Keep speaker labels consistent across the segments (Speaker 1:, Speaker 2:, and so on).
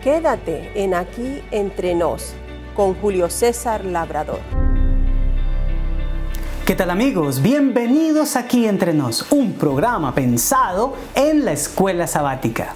Speaker 1: Quédate en Aquí Entre Nos con Julio César Labrador.
Speaker 2: ¿Qué tal, amigos? Bienvenidos a Aquí Entre Nos, un programa pensado en la escuela sabática.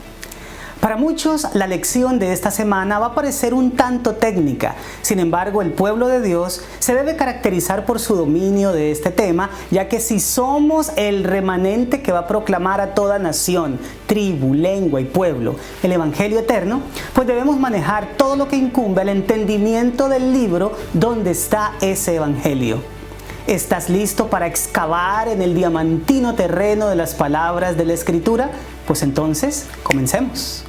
Speaker 2: Para muchos, la lección de esta semana va a parecer un tanto técnica. Sin embargo, el pueblo de Dios se debe caracterizar por su dominio de este tema, ya que si somos el remanente que va a proclamar a toda nación, tribu, lengua y pueblo el Evangelio eterno, pues debemos manejar todo lo que incumbe al entendimiento del libro donde está ese Evangelio. ¿Estás listo para excavar en el diamantino terreno de las palabras de la Escritura? Pues entonces, comencemos.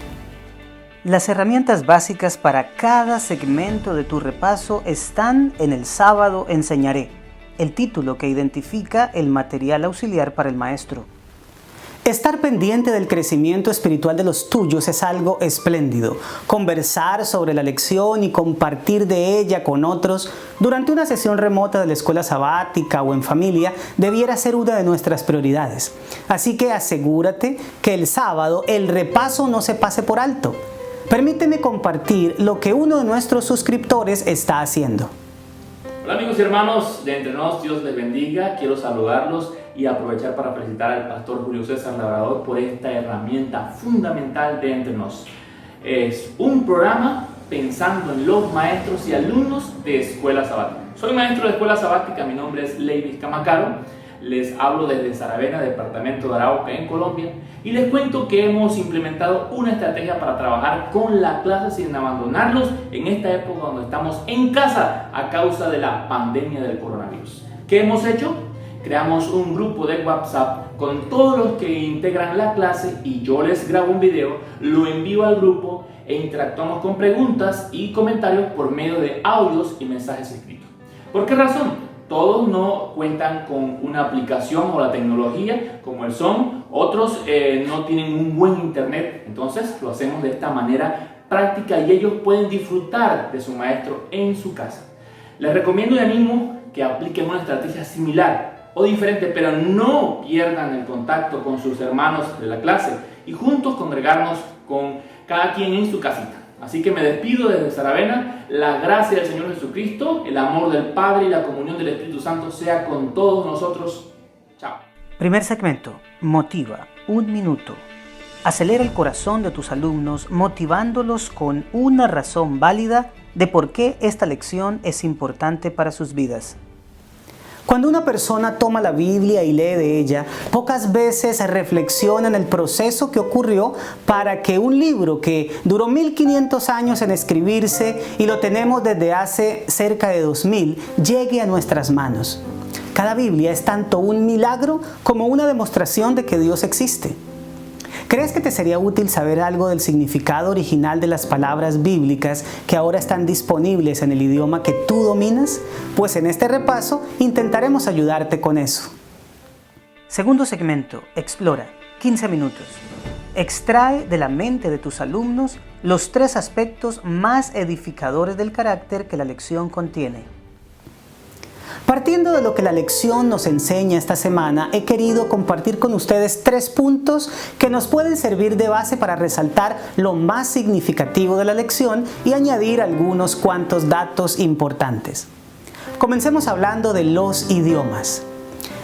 Speaker 2: Las herramientas básicas para cada segmento de tu repaso están en El Sábado Enseñaré, el título que identifica el material auxiliar para el maestro. Estar pendiente del crecimiento espiritual de los tuyos es algo espléndido. Conversar sobre la lección y compartir de ella con otros durante una sesión remota de la escuela sabática o en familia debiera ser una de nuestras prioridades. Así que asegúrate que el sábado el repaso no se pase por alto. Permíteme compartir lo que uno de nuestros suscriptores está haciendo.
Speaker 3: Hola amigos y hermanos de Entre Nos, Dios les bendiga. Quiero saludarlos y aprovechar para felicitar al pastor Julio César Labrador por esta herramienta fundamental de Entre Nos. Es un programa pensando en los maestros y alumnos de escuela sabática. Soy maestro de escuela sabática, mi nombre es Leivis Camacaro. Les hablo desde Saravena, departamento de Arauca, en Colombia, y les cuento que hemos implementado una estrategia para trabajar con la clase sin abandonarlos en esta época donde estamos en casa a causa de la pandemia del coronavirus. ¿Qué hemos hecho? Creamos un grupo de WhatsApp con todos los que integran la clase y yo les grabo un video, lo envío al grupo e interactuamos con preguntas y comentarios por medio de audios y mensajes escritos. ¿Por qué razón? Todos no cuentan con una aplicación o la tecnología como el Zoom, otros no tienen un buen internet, entonces lo hacemos de esta manera práctica y ellos pueden disfrutar de su maestro en su casa. Les recomiendo y animo que apliquen una estrategia similar o diferente, pero no pierdan el contacto con sus hermanos de la clase y juntos congregarnos con cada quien en su casita. Así que me despido desde Saravena. La gracia del Señor Jesucristo, el amor del Padre y la comunión del Espíritu Santo sea con todos nosotros. Chao.
Speaker 2: Primer segmento. Motiva. 1 minuto. Acelera el corazón de tus alumnos motivándolos con una razón válida de por qué esta lección es importante para sus vidas. Cuando una persona toma la Biblia y lee de ella, pocas veces reflexiona en el proceso que ocurrió para que un libro que duró 1500 años en escribirse y lo tenemos desde hace cerca de 2000, llegue a nuestras manos. Cada Biblia es tanto un milagro como una demostración de que Dios existe. ¿Crees que te sería útil saber algo del significado original de las palabras bíblicas que ahora están disponibles en el idioma que tú dominas? Pues en este repaso intentaremos ayudarte con eso. Segundo segmento. Explora. 15 minutos. Extrae de la mente de tus alumnos los 3 aspectos más edificadores del carácter que la lección contiene. Partiendo de lo que la lección nos enseña esta semana, he querido compartir con ustedes 3 puntos que nos pueden servir de base para resaltar lo más significativo de la lección y añadir algunos cuantos datos importantes. Comencemos hablando de los idiomas.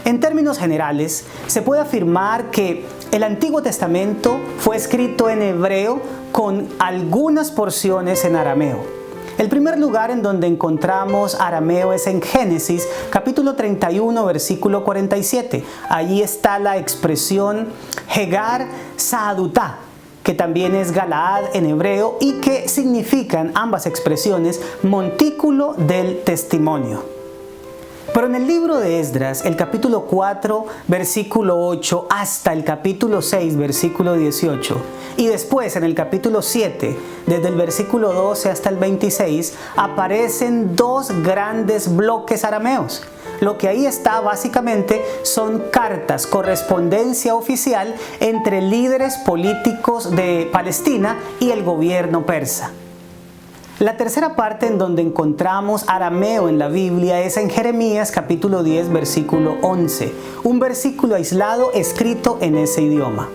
Speaker 2: En términos generales, se puede afirmar que el Antiguo Testamento fue escrito en hebreo con algunas porciones en arameo. El primer lugar en donde encontramos arameo es en Génesis, capítulo 31, versículo 47. Allí está la expresión Hegar Sa'adutá, que también es Galaad en hebreo y que significan ambas expresiones montículo del testimonio. Pero en el libro de Esdras, el capítulo 4, versículo 8, hasta el capítulo 6, versículo 18, y después en el capítulo 7, desde el versículo 12 hasta el 26, aparecen 2 grandes bloques arameos. Lo que ahí está básicamente son cartas, correspondencia oficial entre líderes políticos de Palestina y el gobierno persa. La tercera parte en donde encontramos arameo en la Biblia es en Jeremías capítulo 10 versículo 11, un versículo aislado escrito en ese idioma.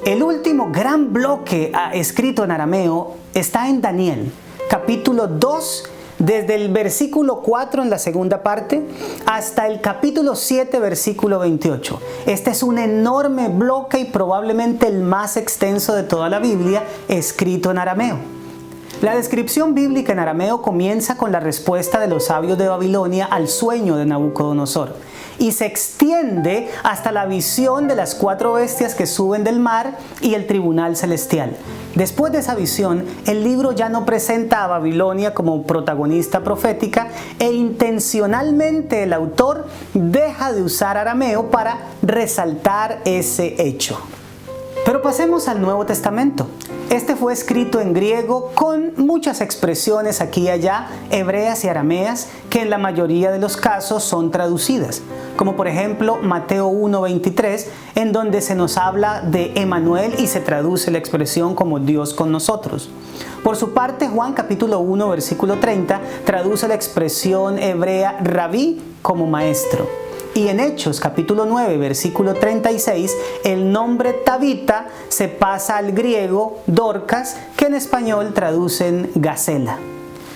Speaker 2: El último gran bloque escrito en arameo está en Daniel, capítulo 2, desde el versículo 4 en la segunda parte hasta el capítulo 7, versículo 28. Este es un enorme bloque y probablemente el más extenso de toda la Biblia escrito en arameo. La descripción bíblica en arameo comienza con la respuesta de los sabios de Babilonia al sueño de Nabucodonosor y se extiende hasta la visión de las 4 bestias que suben del mar y el tribunal celestial. Después de esa visión, el libro ya no presenta a Babilonia como protagonista profética e intencionalmente el autor deja de usar arameo para resaltar ese hecho. Pero pasemos al Nuevo Testamento. Este fue escrito en griego con muchas expresiones aquí y allá, hebreas y arameas, que en la mayoría de los casos son traducidas. Como por ejemplo Mateo 1:23, en donde se nos habla de Emmanuel y se traduce la expresión como Dios con nosotros. Por su parte, Juan capítulo 1, versículo 30, traduce la expresión hebrea rabí como maestro. Y en Hechos capítulo 9, versículo 36, el nombre Tabita se pasa al griego Dorcas, que en español traducen Gacela.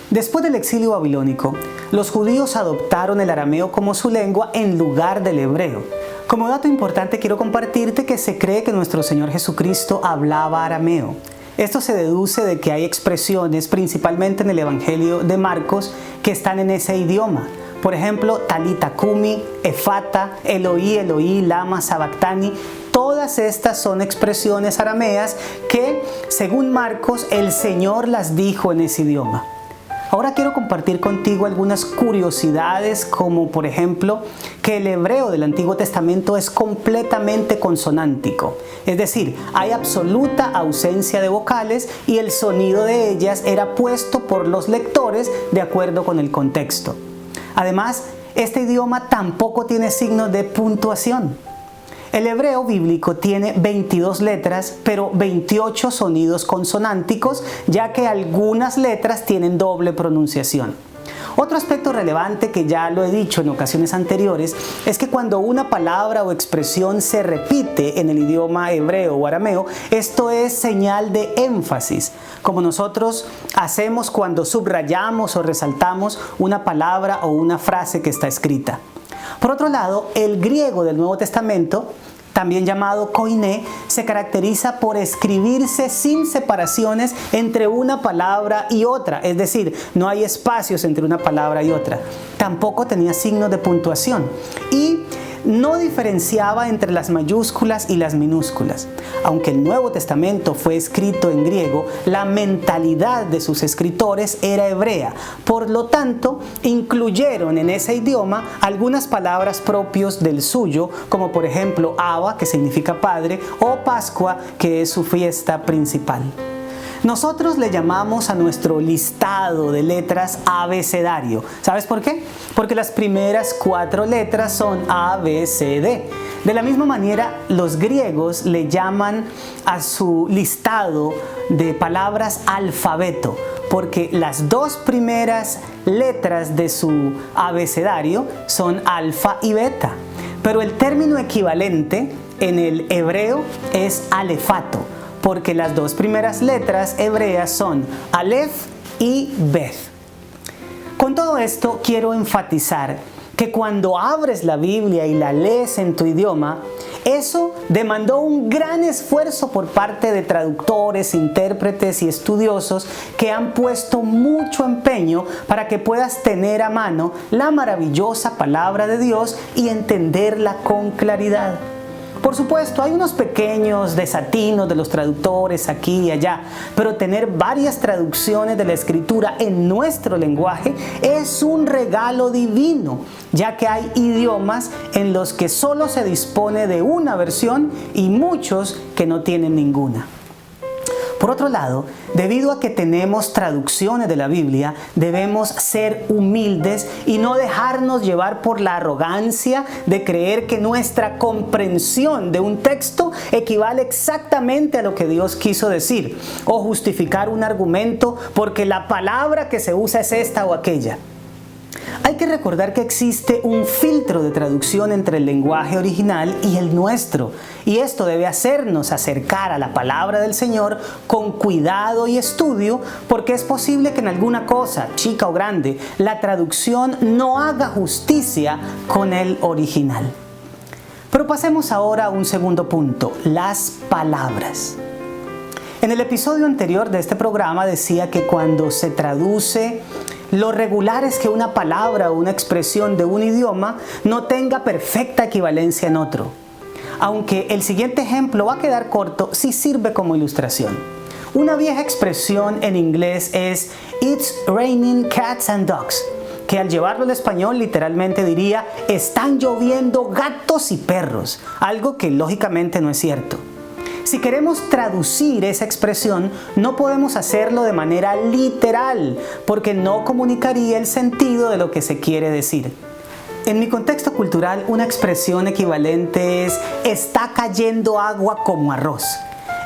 Speaker 2: Después del exilio babilónico, los judíos adoptaron el arameo como su lengua en lugar del hebreo. Como dato importante quiero compartirte que se cree que nuestro Señor Jesucristo hablaba arameo. Esto se deduce de que hay expresiones, principalmente en el Evangelio de Marcos, que están en ese idioma. Por ejemplo, Talita Kumi, Efata, Eloí, Eloí, Lama, Sabactani. Todas estas son expresiones arameas que, según Marcos, el Señor las dijo en ese idioma. Ahora quiero compartir contigo algunas curiosidades, como por ejemplo, que el hebreo del Antiguo Testamento es completamente consonántico. Es decir, hay absoluta ausencia de vocales y el sonido de ellas era puesto por los lectores de acuerdo con el contexto. Además, este idioma tampoco tiene signos de puntuación. El hebreo bíblico tiene 22 letras, pero 28 sonidos consonánticos, ya que algunas letras tienen doble pronunciación. Otro aspecto relevante, que ya lo he dicho en ocasiones anteriores, es que cuando una palabra o expresión se repite en el idioma hebreo o arameo, esto es señal de énfasis, como nosotros hacemos cuando subrayamos o resaltamos una palabra o una frase que está escrita. Por otro lado, el griego del Nuevo Testamento, también llamado koiné, se caracteriza por escribirse sin separaciones entre una palabra y otra, es decir, no hay espacios entre una palabra y otra. Tampoco tenía signos de puntuación y no diferenciaba entre las mayúsculas y las minúsculas. Aunque el Nuevo Testamento fue escrito en griego, la mentalidad de sus escritores era hebrea. Por lo tanto, incluyeron en ese idioma algunas palabras propias del suyo, como por ejemplo Abba, que significa padre, o Pascua, que es su fiesta principal. Nosotros le llamamos a nuestro listado de letras abecedario. ¿Sabes por qué? Porque las primeras 4 letras son A, B, C, D. De la misma manera, los griegos le llaman a su listado de palabras alfabeto, porque las 2 primeras letras de su abecedario son alfa y beta. Pero el término equivalente en el hebreo es alefato, porque las 2 primeras letras hebreas son Aleph y Beth. Con todo esto quiero enfatizar que cuando abres la Biblia y la lees en tu idioma, eso demandó un gran esfuerzo por parte de traductores, intérpretes y estudiosos que han puesto mucho empeño para que puedas tener a mano la maravillosa palabra de Dios y entenderla con claridad. Por supuesto, hay unos pequeños desatinos de los traductores aquí y allá, pero tener varias traducciones de la Escritura en nuestro lenguaje es un regalo divino, ya que hay idiomas en los que solo se dispone de una versión y muchos que no tienen ninguna. Por otro lado, debido a que tenemos traducciones de la Biblia, debemos ser humildes y no dejarnos llevar por la arrogancia de creer que nuestra comprensión de un texto equivale exactamente a lo que Dios quiso decir, o justificar un argumento porque la palabra que se usa es esta o aquella. Hay que recordar que existe un filtro de traducción entre el lenguaje original y el nuestro, y esto debe hacernos acercar a la palabra del Señor con cuidado y estudio, porque es posible que en alguna cosa, chica o grande, la traducción no haga justicia con el original. Pero pasemos ahora a un segundo punto, las palabras. En el episodio anterior de este programa decía que cuando se traduce, lo regular es que una palabra o una expresión de un idioma no tenga perfecta equivalencia en otro. Aunque el siguiente ejemplo va a quedar corto, sí sirve como ilustración. Una vieja expresión en inglés es "It's raining cats and dogs", que al llevarlo al español literalmente diría "están lloviendo gatos y perros", algo que lógicamente no es cierto. Si queremos traducir esa expresión, no podemos hacerlo de manera literal, porque no comunicaría el sentido de lo que se quiere decir. En mi contexto cultural, una expresión equivalente es "está cayendo agua como arroz".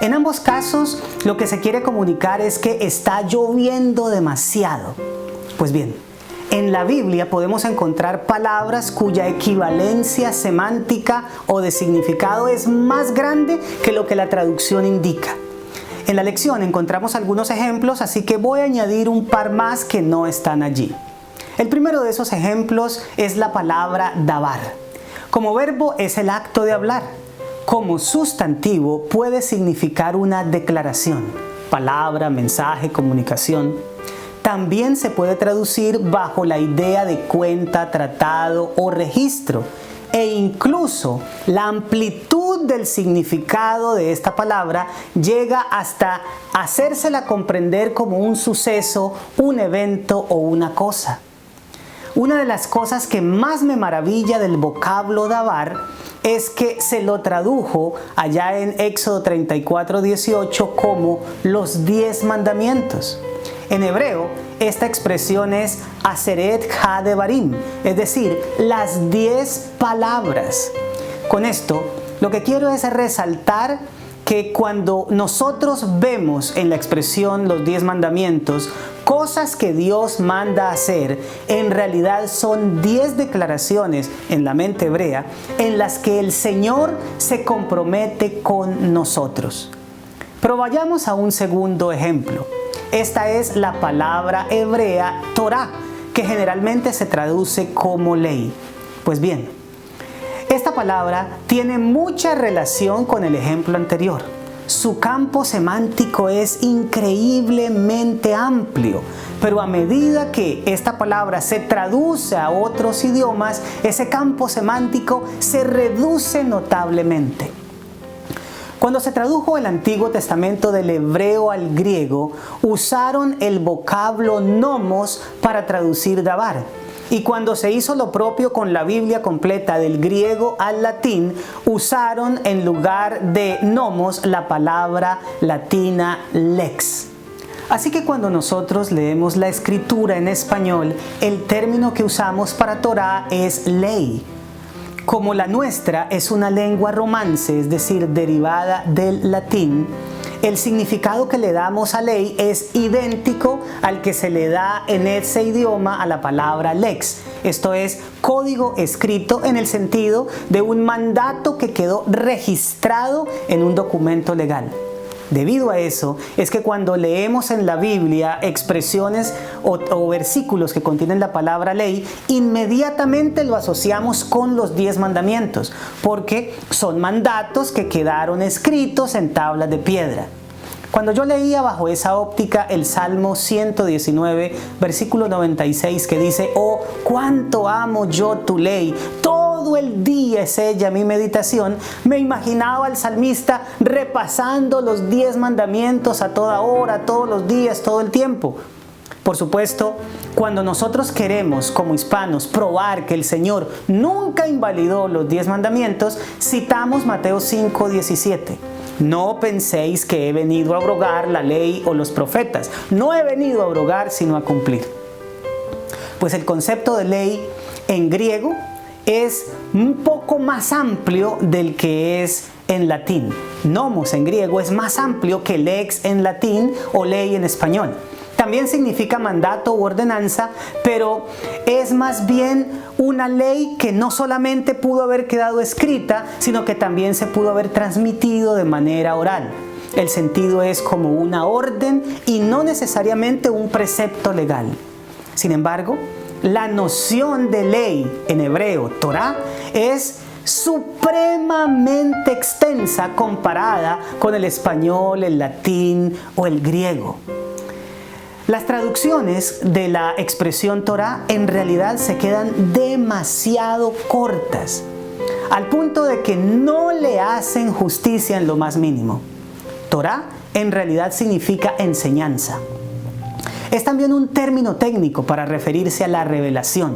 Speaker 2: En ambos casos, lo que se quiere comunicar es que está lloviendo demasiado. Pues bien, en la Biblia podemos encontrar palabras cuya equivalencia semántica o de significado es más grande que lo que la traducción indica. En la lección encontramos algunos ejemplos, así que voy a añadir un par más que no están allí. El primero de esos ejemplos es la palabra dabar. Como verbo es el acto de hablar. Como sustantivo puede significar una declaración, palabra, mensaje, comunicación. También se puede traducir bajo la idea de cuenta, tratado o registro. E incluso la amplitud del significado de esta palabra llega hasta hacérsela comprender como un suceso, un evento o una cosa. Una de las cosas que más me maravilla del vocablo dabar es que se lo tradujo allá en Éxodo 34:18 como los 10 mandamientos. En hebreo, esta expresión es Aseret ha-devarim, es decir, las 10 palabras. Con esto, lo que quiero es resaltar que cuando nosotros vemos en la expresión los 10 mandamientos, cosas que Dios manda hacer, en realidad son 10 declaraciones en la mente hebrea en las que el Señor se compromete con nosotros. Pero vayamos a un segundo ejemplo. Esta es la palabra hebrea Torá, que generalmente se traduce como ley. Pues bien, esta palabra tiene mucha relación con el ejemplo anterior. Su campo semántico es increíblemente amplio, pero a medida que esta palabra se traduce a otros idiomas, ese campo semántico se reduce notablemente. Cuando se tradujo el Antiguo Testamento del hebreo al griego, usaron el vocablo nomos para traducir dabar. Y cuando se hizo lo propio con la Biblia completa del griego al latín, usaron en lugar de nomos la palabra latina lex. Así que cuando nosotros leemos la escritura en español, el término que usamos para Torá es ley. Como la nuestra es una lengua romance, es decir, derivada del latín, el significado que le damos a ley es idéntico al que se le da en ese idioma a la palabra lex. Esto es código escrito en el sentido de un mandato que quedó registrado en un documento legal. Debido a eso, es que cuando leemos en la Biblia expresiones o versículos que contienen la palabra ley, inmediatamente lo asociamos con los 10 mandamientos, porque son mandatos que quedaron escritos en tablas de piedra. Cuando yo leía bajo esa óptica el Salmo 119, versículo 96, que dice: "Oh, cuánto amo yo tu ley, todo el día es ella mi meditación", me imaginaba al salmista repasando los 10 mandamientos a toda hora, todos los días, todo el tiempo. Por supuesto, cuando nosotros queremos, como hispanos, probar que el Señor nunca invalidó los 10 mandamientos, citamos Mateo 5:17. "No penséis que he venido a abrogar la ley o los profetas. No he venido a abrogar, sino a cumplir". Pues el concepto de ley en griego es un poco más amplio del que es en latín. Nomos en griego es más amplio que lex en latín o ley en español. también significa mandato u ordenanza, pero es más bien una ley que no solamente pudo haber quedado escrita, sino que también se pudo haber transmitido de manera oral. El sentido es como una orden y no necesariamente un precepto legal. Sin embargo, la noción de ley en hebreo, Torá, es supremamente extensa comparada con el español, el latín o el griego. Las traducciones de la expresión Torá en realidad se quedan demasiado cortas, al punto de que no le hacen justicia en lo más mínimo. Torá en realidad significa enseñanza. Es también un término técnico para referirse a la revelación.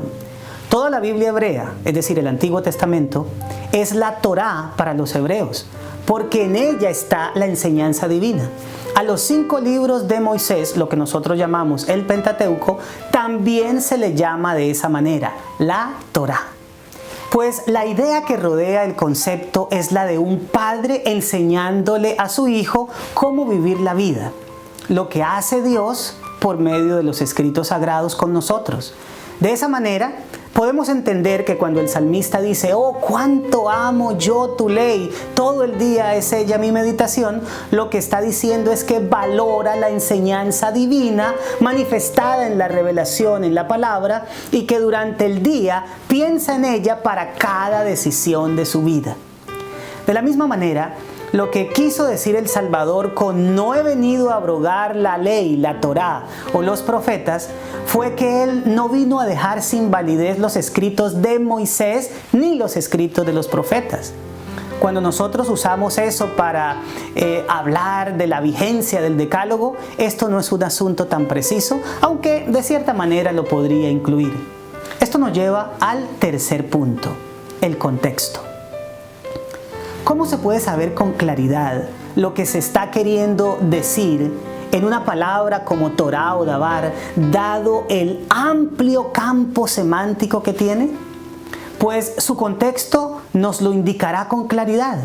Speaker 2: Toda la Biblia hebrea, es decir, el Antiguo Testamento, es la Torá para los hebreos, porque en ella está la enseñanza divina. A los 5 libros de Moisés, lo que nosotros llamamos el Pentateuco, también se le llama de esa manera, la Torá. Pues la idea que rodea el concepto es la de un padre enseñándole a su hijo cómo vivir la vida, lo que hace Dios por medio de los escritos sagrados con nosotros. De esa manera, podemos entender que cuando el salmista dice, oh, cuánto amo yo tu ley, todo el día es ella mi meditación, lo que está diciendo es que valora la enseñanza divina manifestada en la revelación, en la palabra, y que durante el día piensa en ella para cada decisión de su vida. De la misma manera, lo que quiso decir el Salvador con no he venido a abrogar la ley, la Torá o los profetas, fue que Él no vino a dejar sin validez los escritos de Moisés ni los escritos de los profetas. Cuando nosotros usamos eso para hablar de la vigencia del decálogo, esto no es un asunto tan preciso, aunque de cierta manera lo podría incluir. Esto nos lleva al tercer punto, el contexto. ¿Cómo se puede saber con claridad lo que se está queriendo decir en una palabra como Torá o Dabar, dado el amplio campo semántico que tiene? Pues su contexto nos lo indicará con claridad.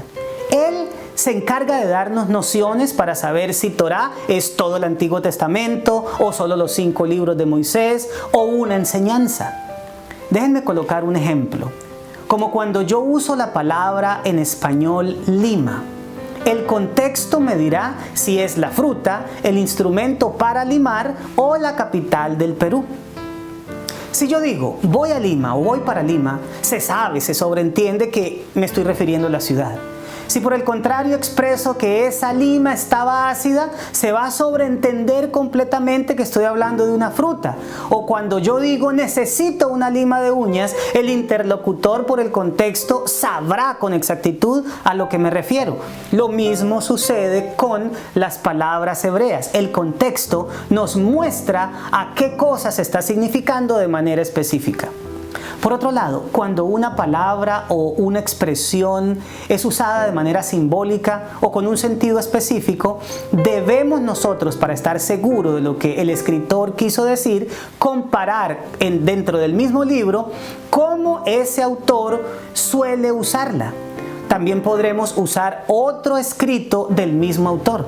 Speaker 2: Él se encarga de darnos nociones para saber si Torá es todo el Antiguo Testamento o solo los 5 libros de Moisés o una enseñanza. Déjenme colocar un ejemplo. Como cuando yo uso la palabra en español Lima. El contexto me dirá si es la fruta, el instrumento para limar o la capital del Perú. Si yo digo voy a Lima o voy para Lima, se sabe, se sobreentiende que me estoy refiriendo a la ciudad. Si por el contrario expreso que esa lima estaba ácida, se va a sobreentender completamente que estoy hablando de una fruta. O cuando yo digo necesito una lima de uñas, el interlocutor por el contexto sabrá con exactitud a lo que me refiero. Lo mismo sucede con las palabras hebreas. El contexto nos muestra a qué cosa se está significando de manera específica. Por otro lado, cuando una palabra o una expresión es usada de manera simbólica o con un sentido específico, debemos nosotros, para estar seguros de lo que el escritor quiso decir, comparar dentro del mismo libro cómo ese autor suele usarla. También podremos usar otro escrito del mismo autor.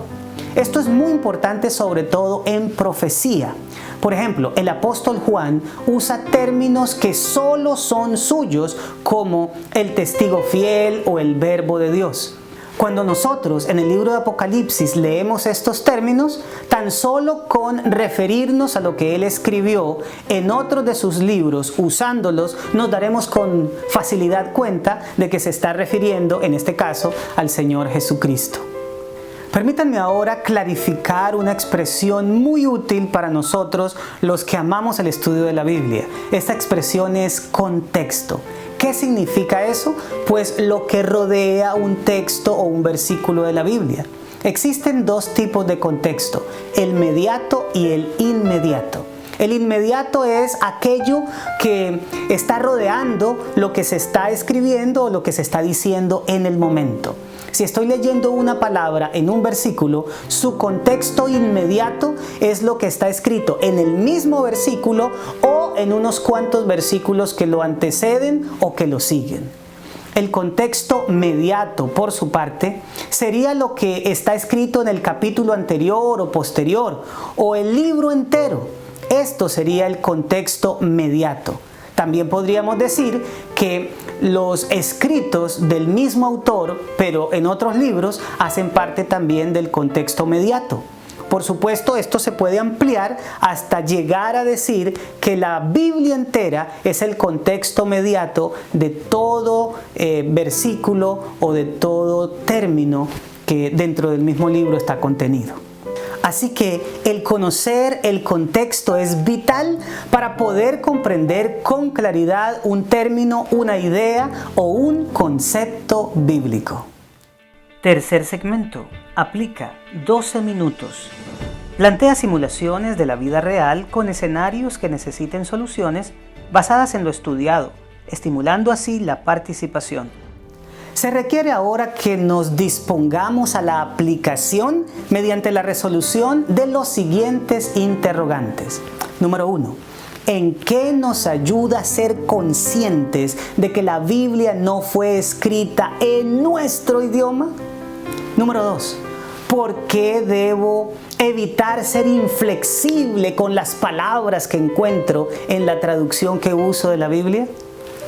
Speaker 2: Esto es muy importante sobre todo en profecía. Por ejemplo, el apóstol Juan usa términos que solo son suyos, como el testigo fiel o el verbo de Dios. Cuando nosotros en el libro de Apocalipsis leemos estos términos, tan solo con referirnos a lo que él escribió en otros de sus libros, usándolos, nos daremos con facilidad cuenta de que se está refiriendo, en este caso, al Señor Jesucristo. Permítanme ahora clarificar una expresión muy útil para nosotros los que amamos el estudio de la Biblia. Esta expresión es contexto. ¿Qué significa eso? Pues lo que rodea un texto o un versículo de la Biblia. Existen 2 tipos de contexto, el mediato y el inmediato. El inmediato es aquello que está rodeando lo que se está escribiendo o lo que se está diciendo en el momento. Si estoy leyendo una palabra en un versículo, su contexto inmediato es lo que está escrito en el mismo versículo o en unos cuantos versículos que lo anteceden o que lo siguen. El contexto mediato, por su parte, sería lo que está escrito en el capítulo anterior o posterior, o el libro entero. Esto sería el contexto mediato. También podríamos decir que los escritos del mismo autor, pero en otros libros, hacen parte también del contexto mediato. Por supuesto, esto se puede ampliar hasta llegar a decir que la Biblia entera es el contexto mediato de todo versículo o de todo término que dentro del mismo libro está contenido. Así que el conocer el contexto es vital para poder comprender con claridad un término, una idea o un concepto bíblico.
Speaker 4: Tercer segmento. Aplica 12 minutos. Plantea simulaciones de la vida real con escenarios que necesiten soluciones basadas en lo estudiado, estimulando así la participación.
Speaker 2: Se requiere ahora que nos dispongamos a la aplicación mediante la resolución de los siguientes interrogantes. Número 1. ¿En qué nos ayuda a ser conscientes de que la Biblia no fue escrita en nuestro idioma? Número 2. ¿Por qué debo evitar ser inflexible con las palabras que encuentro en la traducción que uso de la Biblia?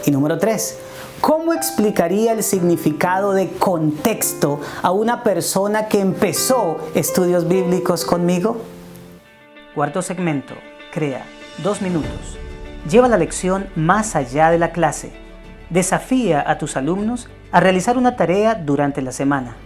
Speaker 2: Y número 3. ¿Cómo explicaría el significado de contexto a una persona que empezó estudios bíblicos conmigo?
Speaker 4: Cuarto segmento. Crea 2 minutos. Lleva la lección más allá de la clase. Desafía a tus alumnos a realizar una tarea durante la semana.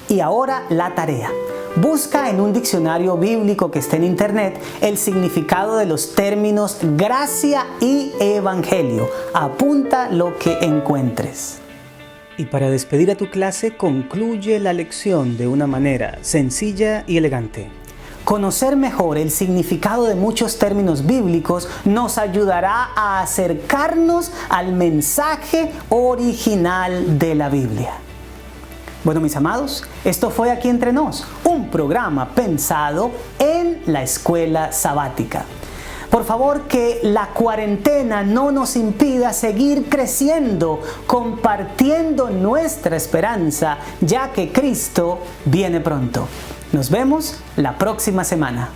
Speaker 2: Y ahora la tarea. Busca en un diccionario bíblico que esté en internet el significado de los términos gracia y evangelio. Apunta lo que encuentres.
Speaker 4: Y para despedir a tu clase, concluye la lección de una manera sencilla y elegante.
Speaker 2: Conocer mejor el significado de muchos términos bíblicos nos ayudará a acercarnos al mensaje original de la Biblia. Bueno, mis amados, esto fue Aquí Entre Nos, un programa pensado en la escuela sabática. Por favor, que la cuarentena no nos impida seguir creciendo, compartiendo nuestra esperanza, ya que Cristo viene pronto. Nos vemos la próxima semana.